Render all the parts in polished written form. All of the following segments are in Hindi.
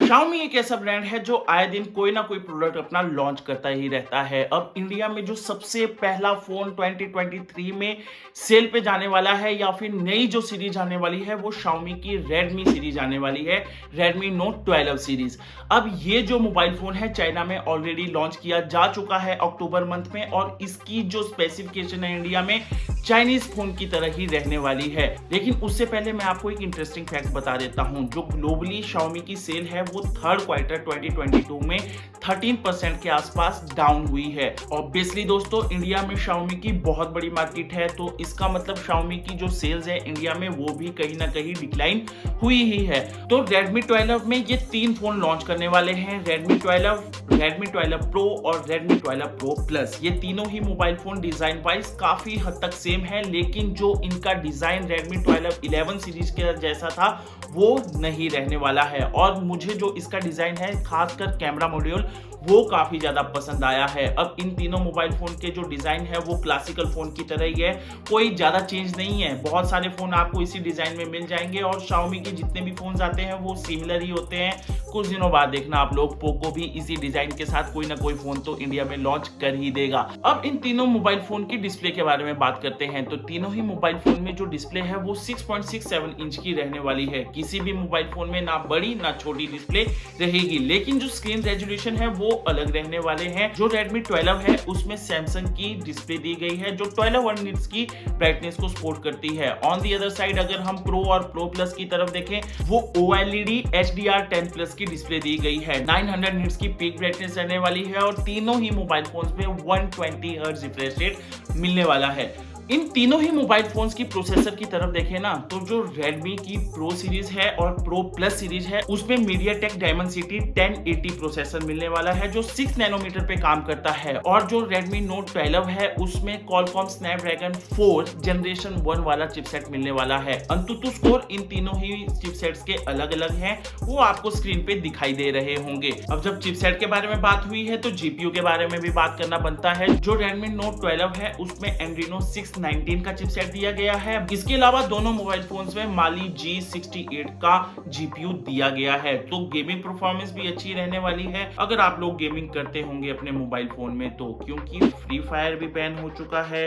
Xiaomi एक ऐसा ब्रांड है जो आए दिन कोई ना कोई प्रोडक्ट अपना लॉन्च करता ही रहता है। अब इंडिया में जो सबसे पहला फोन 2023 में सेल पे जाने वाला है या फिर नई जो सीरीज आने वाली है वो Xiaomi की Redmi सीरीज आने वाली है, Redmi Note 12 सीरीज। अब ये जो मोबाइल फोन है चाइना में ऑलरेडी लॉन्च किया जा चुका है अक्टूबर मंथ में, और इसकी जो स्पेसिफिकेशन है इंडिया में चाइनीज फोन की तरह ही रहने वाली है। लेकिन उससे पहले मैं आपको एक इंटरेस्टिंग फैक्ट बता देता हूं। जो ग्लोबली Xiaomi की सेल है वो थर्ड क्वार्टर 2022 में 13% के आसपास डाउन हुई है। ऑब्वियसली दोस्तों, इंडिया में Xiaomi की बहुत बड़ी मार्केट है, तो इसका मतलब Xiaomi की जो सेल्स है इंडिया में वो भी कहीं ना कहीं डिक्लाइन हुई ही है। तो Redmi 12 में ये तीन फोन लॉन्च करने वाले हैं, Redmi 12, Redmi 12 Pro और Redmi 12 Pro Plus। ये तीनों ही मोबाइल फोन डिजाइन वाइज काफी हद तक सेम है, लेकिन जो इनका डिजाइन Redmi 12 11 सीरीज के जैसा था वो नहीं रहने वाला है। और मुझे जो इसका डिजाइन है, खासकर कैमरा मॉड्यूल, वो काफी ज्यादा पसंद आया है। अब इन तीनों मोबाइल फोन के जो डिजाइन है वो क्लासिकल फोन की तरह ही है, कोई ज्यादा चेंज नहीं है। बहुत सारे फोन आपको इसी डिजाइन में मिल जाएंगे और Xiaomi के जितने भी फोन आते हैं वो सिमिलर ही होते हैं। कुछ दिनों बाद देखना आप लोग, पोको भी इसी डिजाइन के साथ कोई ना कोई फोन तो इंडिया में लॉन्च कर ही देगा। अब इन तीनों मोबाइल फोन की डिस्प्ले के बारे में बात करते हैं, तो तीनों ही मोबाइल फोन में जो डिस्प्ले है वो 6.67 इंच की रहने वाली है। किसी भी मोबाइल फोन में ना बड़ी ना छोटी डिस्प्ले रहेगी, लेकिन जो स्क्रीन रेजोल्यूशन है वो अलग रहने वाले हैं। जो Redmi 12 है उसमें सैमसंग की डिस्प्ले दी गई है जो 1200 निट्स की ब्राइटनेस को सपोर्ट करती है। ऑन दी अदर साइड अगर हम प्रो और प्रो प्लस की तरफ देखें, वो OLED HDR10 प्लस की डिस्प्ले दी गई है। 900 निट्स की पीक ब्राइटनेस रहने वाली है और तीनों ही मोबाइल फोन्स में 120 हर्ट्ज रिफ्रेश रेट मिलने वाला है। इन तीनों ही मोबाइल फोन्स की प्रोसेसर की तरफ देखें ना, तो जो Redmi की Pro सीरीज है और Pro Plus सीरीज है उसमें MediaTek Dimensity 1080 प्रोसेसर मिलने वाला है जो 6 नैनोमीटर पे काम करता है। और जो Redmi Note 12 है उसमें Qualcomm Snapdragon 4 जनरेशन 1 वाला चिपसेट मिलने वाला है। अंतुतु स्कोर इन तीनों ही चिपसेट्स के अलग अलग हैं, वो आपको स्क्रीन पे दिखाई दे रहे होंगे। अब जब चिपसेट के बारे में बात हुई है तो GPU के बारे में भी बात करना बनता है। जो Redmi Note 12 है उसमें Adreno 619 का चिपसेट दिया गया है। इसके अलावा दोनों मोबाइल फोन्स में Mali G68 का GPU दिया गया है, तो गेमिंग परफॉर्मेंस भी अच्छी रहने वाली है अगर आप लोग गेमिंग करते होंगे अपने मोबाइल फोन में तो। क्योंकि फ्री फायर भी बैन हो चुका है,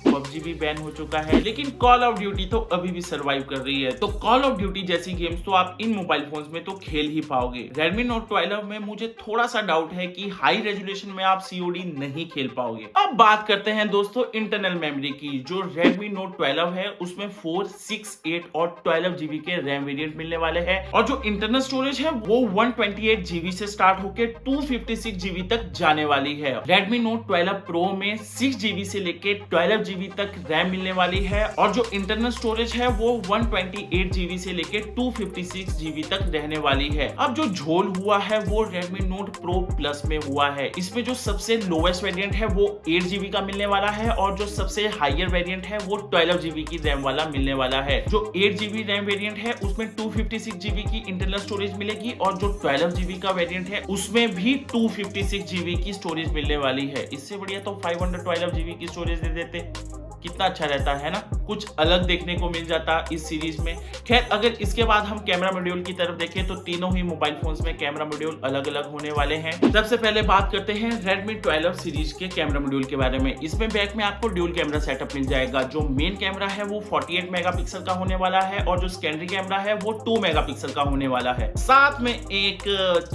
PUBG भी बैन हो चुका है, लेकिन कॉल ऑफ ड्यूटी तो अभी भी सरवाइव कर रही है। तो कॉल ऑफ ड्यूटी जैसी गेम्स तो आप इन मोबाइल फोन्स में तो खेल ही पाओगे। Redmi Note 12 में मुझे थोड़ा सा डाउट है कि हाई रेजोल्यूशन में आप COD नहीं खेल पाओगे। अब बात करते हैं दोस्तों इंटरनल मेमोरी की। जो Redmi Note 12 है उसमें 4, 6, 8 और 12 GB के रैम वेरिएंट मिलने वाले हैं, और जो इंटरनल स्टोरेज है वो 128 GB से स्टार्ट होकर 256 GB तक जाने वाली है। Redmi Note 12 Pro में 6 GB से लेके 12 GB तक रैम मिलने वाली है, और जो इंटरनल स्टोरेज है वो 128 GB से लेके 256 GB तक रहने वाली है। अब जो झोल हुआ है वो Redmi Note Pro Plus में हुआ है। इसमें जो सबसे लोएस्ट वेरिएंट है वो 8 GB का मिलने वाला है, और जो सबसे हाईयर वेरिएंट है वो 12 GB की रैम वाला मिलने वाला है। जो 8 GB रैम वेरिएंट है उसमें 256 GB की इंटरनल स्टोरेज मिलेगी, और जो 12 GB का वेरिएंट है उसमें भी 256 GB की स्टोरेज मिलने वाली है। इससे बढ़िया तो 512 GB की स्टोरेज दे देते, कितना अच्छा रहता है ना, कुछ अलग देखने को मिल जाता इस सीरीज में। खैर, अगर इसके बाद हम कैमरा मॉड्यूल की तरफ देखें तो तीनों ही मोबाइल फोन्स में कैमरा मॉड्यूल अलग अलग होने वाले हैं। सबसे पहले बात करते हैं Redmi 12 सीरीज के कैमरा मॉड्यूल के बारे में। इसमें बैक में आपको ड्यूल कैमरा सेटअप मिल जाएगा। जो मेन कैमरा है वो 48 मेगापिक्सल का होने वाला है, और जो सेकेंडरी कैमरा है वो 2 मेगापिक्सल का होने वाला है। साथ में एक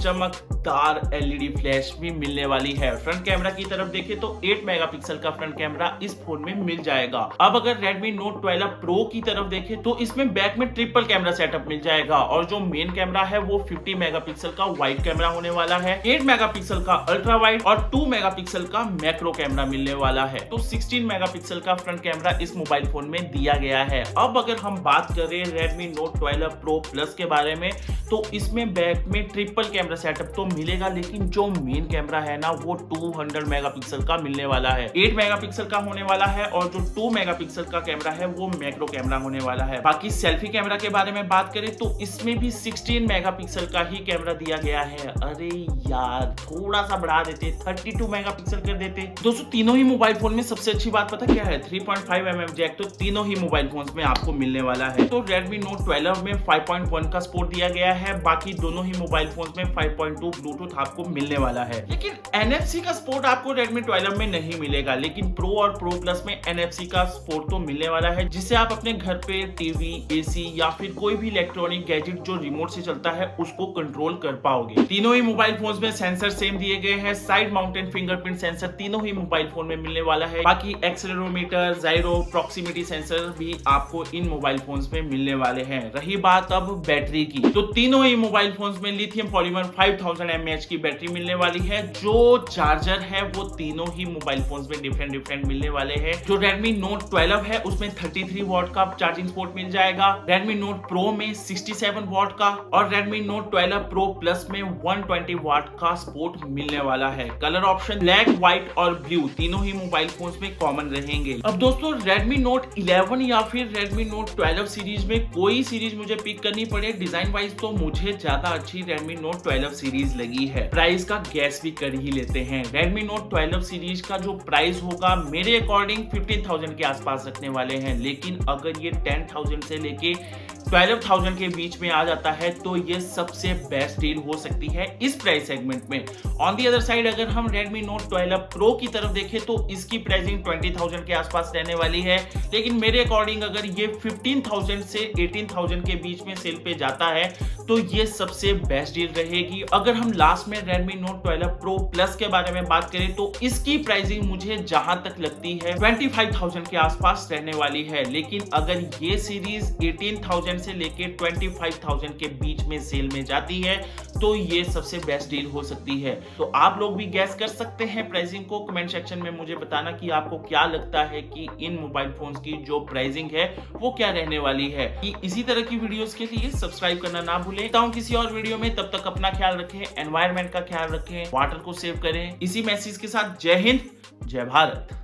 चमकदार LED फ्लैश भी मिलने वाली है। फ्रंट कैमरा की तरफ देखें तो 8 मेगापिक्सल का फ्रंट कैमरा इस फोन में मिल जाएगा। अब अगर Redmi Note 12 Pro की तरफ देखें तो इसमें बैक में ट्रिपल कैमरा सेटअप मिल जाएगा, और जो मेन कैमरा है वो 50 मेगापिक्सल का वाइड कैमरा होने वाला है, 8 मेगापिक्सल का अल्ट्रा वाइड और 2 मेगापिक्सल का मैक्रो कैमरा मिलने वाला है। तो 16 मेगापिक्सल का फ्रंट कैमरा इस मोबाइल फोन में दिया गया है। अब अगर हम बात करें Redmi Note 12 Pro Plus के बारे में, तो इसमें बैक में ट्रिपल कैमरा सेटअप तो मिलेगा, लेकिन जो मेन कैमरा है ना वो 200 मेगापिक्सल का मिलने वाला है। 8 मेगापिक्सल का होने वाला है, और जो जो 2 मेगापिक्सल का कैमरा है वो मैक्रो कैमरा होने वाला है। बाकी सेल्फी कैमरा के बारे में बात करें तो इसमें भी 16 मेगापिक्सल का ही कैमरा दिया गया है। अरे यार थोड़ा सा बढ़ा देते, 32 मेगापिक्सल कर देते। दोस्तों तीनों ही मोबाइल फोन में सबसे अच्छी बात पता क्या है, 3.5 mm जैक तो तीनों ही मोबाइल फोन्स में आपको मिलने वाला है। तो Redmi Note 12 में 5.1 का सपोर्ट दिया गया है, बाकी दोनों ही मोबाइल फोन्स में 5.2 ब्लूटूथ आपको मिलने वाला है। लेकिन NFC का सपोर्ट आपको Redmi 12 में नहीं मिलेगा, लेकिन प्रो और प्रो प्लस में NFC का सपोर्ट तो मिलने वाला है, जिससे आप अपने घर पे टीवी, एसी या फिर कोई भी इलेक्ट्रॉनिक गैजेट जो रिमोट से चलता है उसको कंट्रोल कर पाओगे। तीनों ही मोबाइल फोन्स में सेंसर सेम दिए गए हैं, साइड माउंटेड फिंगरप्रिंट सेंसर तीनों ही मोबाइल फोन में मिलने वाला है। बाकी एक्सेलेरोमीटर, जाइरो, प्रॉक्सिमिटी सेंसर भी आपको इन मोबाइल फोन्स में मिलने वाले हैं। रही बात अब बैटरी की, तो तीनों ही मोबाइल फोन्स में लिथियम पॉलीमर 5000 mAh की बैटरी मिलने वाली है। जो चार्जर है वो तीनों ही मोबाइल फोन्स में डिफरेंट मिलने वाले हैं। जो Redmi Note 12 है उसमें 33 वॉट का चार्जिंग सपोर्ट मिल जाएगा, Redmi Note Pro में 67 वॉट का और Redmi Note 12 Pro Plus में 120 वॉट का सपोर्ट मिलने वाला है। कलर ऑप्शन ब्लैक, व्हाइट और ब्लू तीनों ही मोबाइल फोन्स में कॉमन रहेंगे। अब दोस्तों Redmi Note 11 या फिर Redmi Note 12 सीरीज में कोई सीरीज मुझे पिक करनी पड़े, डिजाइन वाइज तो मुझे ज्यादा अच्छी Redmi Note 12 सीरीज लगी है। प्राइस का गैस भी कर ही लेते हैं। Redmi Note 12 सीरीज का जो प्राइस होगा मेरे अकॉर्डिंग 15,000 के आसपास रखने वाले हैं, लेकिन अगर ये 10,000 से लेके 12,000 के बीच में आ जाता है तो ये सबसे बेस्ट डील हो सकती है इस प्राइस सेगमेंट में। ऑन दी अदर साइड अगर हम Redmi Note 12 Pro की तरफ देखें तो इसकी प्राइसिंग 20,000 के आसपास रहने वाली है, लेकिन मेरे अकॉर्डिंग अगर ये 15,000 से 18,000 के बीच में सेल पे जाता है तो ये सबसे बेस्ट डील रहेगी। अगर हम लास्ट में Redmi Note 12 Pro Plus के बारे में बात करें तो इसकी प्राइसिंग मुझे जहां तक लगती है 25,000 के आसपास रहने वाली है, लेकिन अगर ये सीरीज 18,000 से लेके 25,000 के बीच में सेल में जाती है तो ये सबसे बेस्ट डील हो सकती है। तो आप लोग भी गैस कर सकते हैं प्राइसिंग को, कमेंट सेक्शन में मुझे बताना कि आपको क्या लगता है कि इन मोबाइल फोन्स की जो प्राइसिंग है वो क्या रहने वाली है। कि इसी तरह की वीडियोस के लिए सब्सक्राइब करना ना भूलें। किसी और वीडियो में, तब तक अपना ख्याल रखें, एनवायरनमेंट का ख्याल रखें, वाटर को सेव करें। इसी मैसेज के साथ जय हिंद, जय भारत।